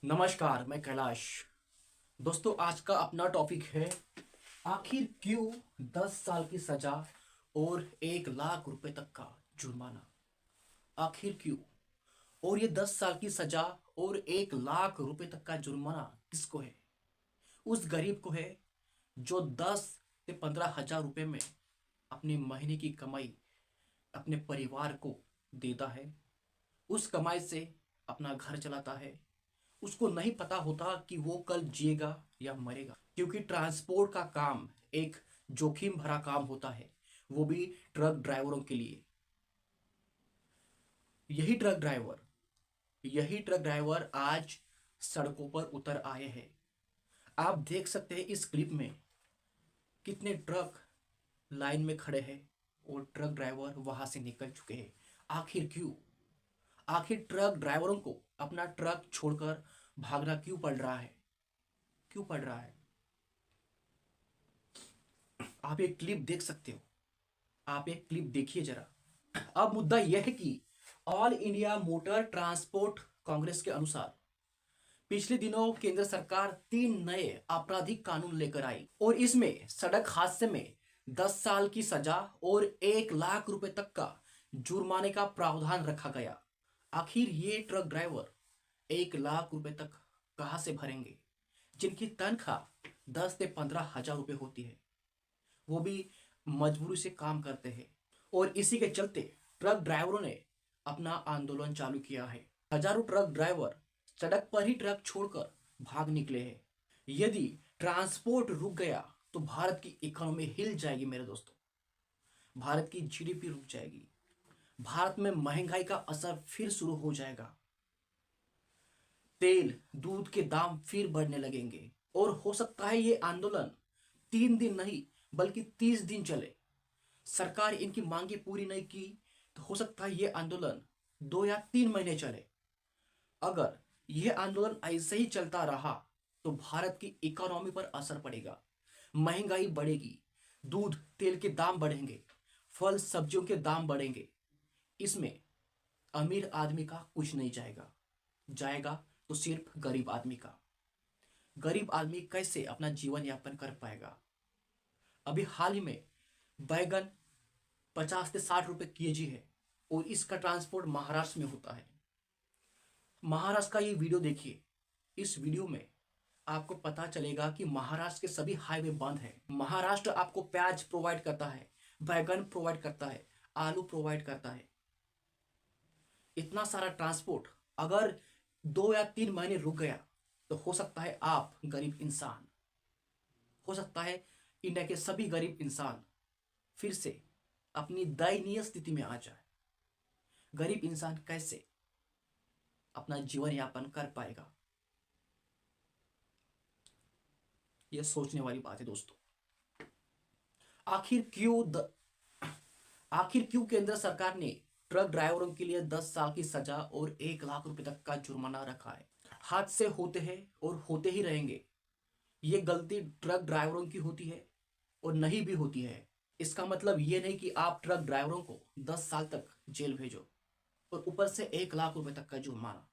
नमस्कार, मैं कैलाश। दोस्तों, आज का अपना टॉपिक है आखिर क्यों 10 साल की सजा और 1 लाख रुपए तक का जुर्माना। आखिर क्यों? और ये 10 साल की सजा और 1 लाख रुपए तक का जुर्माना किसको है? उस गरीब को है जो 10 से 15 हजार रुपए में अपने महीने की कमाई अपने परिवार को देता है, उस कमाई से अपना घर चलाता है। उसको नहीं पता होता कि वो कल जिएगा या मरेगा, क्योंकि ट्रांसपोर्ट का काम एक जोखिम भरा काम होता है, वो भी ट्रक ड्राइवरों के लिए। यही ट्रक ड्राइवर यही ट्रक ड्राइवर आज सड़कों पर उतर आए हैं। आप देख सकते हैं इस क्लिप में कितने ट्रक लाइन में खड़े हैं और ट्रक ड्राइवर वहां से निकल चुके हैं। आखिर क्यों? आखिर ट्रक ड्राइवरों को अपना ट्रक छोड़कर भागना क्यों पड़ रहा है? क्यों पड़ रहा है? आप एक क्लिप देख सकते हो। आप एक क्लिप देखिए जरा। अब मुद्दा यह है कि all India motor transport Congress के अनुसार पिछले दिनों केंद्र सरकार 3 नए आपराधिक कानून लेकर आई और इसमें सड़क हादसे में 10 साल की सजा और 1 लाख रुपए तक का जुर्माने का प्रावधान रखा गया। आखिर ये ट्रक ड्राइवर 1 लाख रुपए तक कहां से भरेंगे, जिनकी तनख्वाह 10 से 15 हजार रुपए होती है? वो भी मजबूरी से काम करते हैं और इसी के चलते ट्रक ड्राइवरों ने अपना आंदोलन चालू किया है। हजारों ट्रक ड्राइवर सड़क पर ही ट्रक छोड़कर भाग निकले हैं। यदि ट्रांसपोर्ट रुक गया तो भारत की इकोनॉमी हिल जाएगी मेरे दोस्तों। भारत की जीडीपी रुक जाएगी। भारत में महंगाई का असर फिर शुरू हो जाएगा। तेल दूध के दाम फिर बढ़ने लगेंगे और हो सकता है ये आंदोलन 3 दिन नहीं बल्कि 30 दिन चले। सरकार इनकी मांगे पूरी नहीं की तो हो सकता है ये आंदोलन 2 या 3 महीने चले। अगर यह आंदोलन ऐसे ही चलता रहा तो भारत की इकोनॉमी पर असर पड़ेगा, महंगाई बढ़ेगी, दूध तेल के दाम बढ़ेंगे, फल सब्जियों के दाम बढ़ेंगे। इसमें अमीर आदमी का कुछ नहीं जाएगा। जाएगा तो सिर्फ गरीब आदमी का। गरीब आदमी कैसे अपना जीवन यापन कर पाएगा? अभी हाल ही में बैगन 50 से 60 रुपए केजी है और इसका ट्रांसपोर्ट महाराष्ट्र में होता है। महाराष्ट्र का ये वीडियो देखिए। इस वीडियो में आपको पता चलेगा कि महाराष्ट्र के सभी हाईवे बंद है। महाराष्ट्र आपको प्याज प्रोवाइड करता है, बैगन प्रोवाइड करता है, आलू प्रोवाइड करता है। इतना सारा ट्रांसपोर्ट अगर 2 या 3 महीने रुक गया तो हो सकता है आप गरीब इंसान, हो सकता है इंडिया के सभी गरीब इंसान फिर से अपनी दयनीय स्थिति में आ जाए। गरीब इंसान कैसे अपना जीवन यापन कर पाएगा? यह सोचने वाली बात है दोस्तों। आखिर क्यों आखिर क्यों केंद्र सरकार ने ट्रक ड्राइवरों के लिए 10 साल की सजा और 1 लाख रुपए तक का जुर्माना रखा है? हादसे होते हैं और होते ही रहेंगे। ये गलती ट्रक ड्राइवरों की होती है और नहीं भी होती है। इसका मतलब ये नहीं कि आप ट्रक ड्राइवरों को 10 साल तक जेल भेजो और ऊपर से 1 लाख रुपए तक का जुर्माना।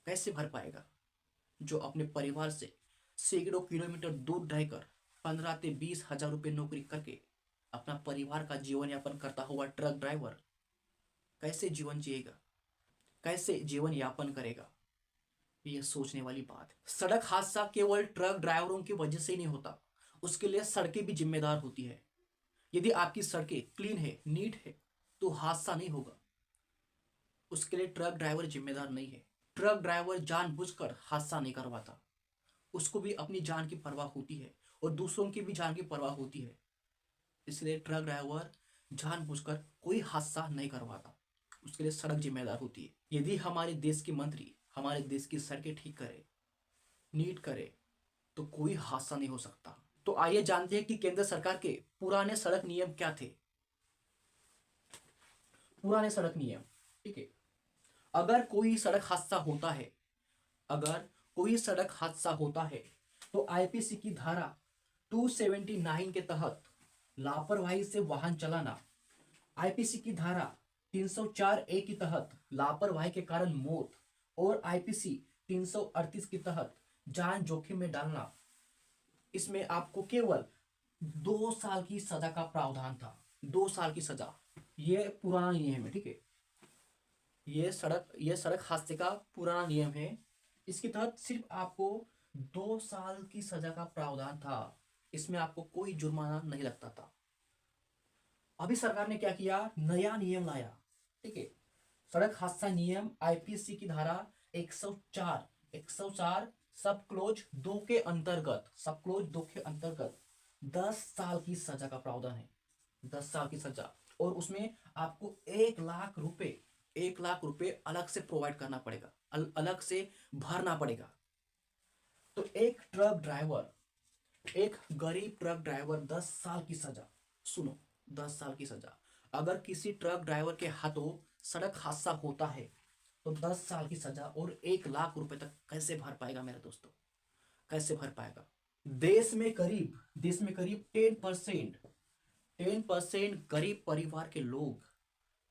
कैसे भर पाएगा जो अपने परिवार से सैकड़ों किलोमीटर दूर रहकर 15 से 20 हजार रुपये नौकरी करके अपना परिवार का जीवन यापन करता हुआ ट्रक ड्राइवर कैसे जीवन जिएगा? कैसे जीवन यापन करेगा? यह सोचने वाली बात है। सड़क हादसा केवल ट्रक ड्राइवरों की वजह से ही नहीं होता, उसके लिए सड़कें भी जिम्मेदार होती है। यदि आपकी सड़कें क्लीन है, नीट है, तो हादसा नहीं होगा। उसके लिए ट्रक ड्राइवर जिम्मेदार नहीं है। ट्रक ड्राइवर जानबूझकर हादसा नहीं करवाता। उसको भी अपनी जान की परवाह होती है और दूसरों की भी जान की परवाह होती है। इसलिए ट्रक ड्राइवर जानबूझकर कोई हादसा नहीं करवाता। उसके लिए सड़क जिम्मेदार होती है। यदि हमारे देश के मंत्री हमारे देश की सड़कें ठीक करे, नीट करे, तो कोई हादसा नहीं हो सकता। तो आइए जानते हैं कि केंद्र सरकार के पुराने सड़क नियम क्या थे। पुराने सड़क नियम, ठीक है। अगर कोई सड़क हादसा होता है अगर कोई सड़क हादसा होता है तो आईपीसी की धारा 279 के तहत लापरवाही से वाहन चलाना, आईपीसी की धारा 304 ए के तहत लापरवाही के कारण मौत और आईपीसी 338 के तहत जान जोखिम में डालना, इसमें आपको केवल 2 साल की सजा का प्रावधान था। 2 साल की सजा, ये पुराना नियम है, ठीक है। ये सड़क हादसे का पुराना नियम है। इसके तहत सिर्फ आपको 2 साल की सजा का प्रावधान था। इसमें आपको कोई जुर्माना नहीं लगता था। अभी सरकार ने क्या किया, नया नियम लाया, ठीक है। सड़क हादसा नियम आईपीसी की धारा 104 सब क्लोज 2 के अंतर्गत 10 साल की सजा का प्रावधान है। 10 साल की सजा, और उसमें आपको 1 लाख रुपए अलग से प्रोवाइड करना पड़ेगा, अलग से भरना पड़ेगा। तो एक गरीब ट्रक ड्राइवर 10 साल की सजा, सुनो, 10 साल की सजा। अगर किसी ट्रक ड्राइवर के हाथों सड़क हादसा होता है तो 10 साल की सजा और 1 लाख रुपए तक कैसे भर पाएगा मेरे दोस्तों, कैसे भर पाएगा। देश में करीब 10% गरीब परिवार के लोग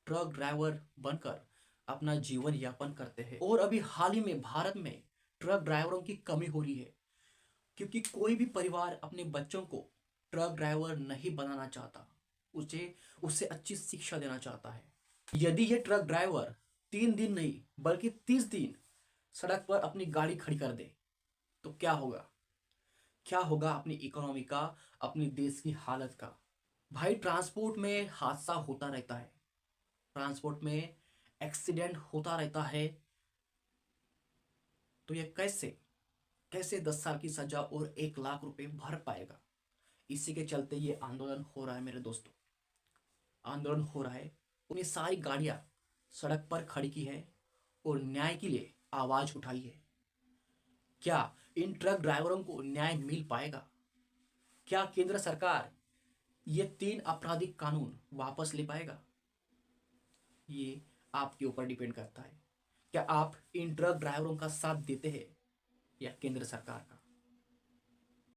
ट्रक ड्राइवर बनकर अपना जीवन यापन करते हैं। और अभी हाल ही में भारत में ट्रक ड्राइवरों की कमी हो रही है, क्योंकि कोई भी परिवार अपने बच्चों को ट्रक ड्राइवर नहीं बनाना चाहता, उसे अच्छी शिक्षा देना चाहता है। यदि ये ट्रक ड्राइवर 3 दिन नहीं बल्कि 30 दिन सड़क पर अपनी गाड़ी खड़ी कर दे तो क्या होगा, क्या होगा अपनी इकोनॉमी का, अपनी देश की हालत का। भाई, ट्रांसपोर्ट में हादसा होता रहता है, ट्रांसपोर्ट में एक्सीडेंट होता रहता है। तो ये कैसे कैसे 10 साल की सजा और 1 लाख रुपए भर पाएगा। इसी के चलते ये आंदोलन हो रहा है मेरे दोस्तों, आंदोलन हो रहा है। उन्हें सारी गाड़ियां सड़क पर खड़ी की है और न्याय के लिए आवाज उठाई है। क्या इन ट्रक ड्राइवरों को न्याय मिल पाएगा? क्या केंद्र सरकार ये 3 आपराधिक कानून वापस ले पाएगा? ये आपके ऊपर डिपेंड करता है। क्या आप इन ट्रक ड्राइवरों का साथ देते हैं या केंद्र सरकार का?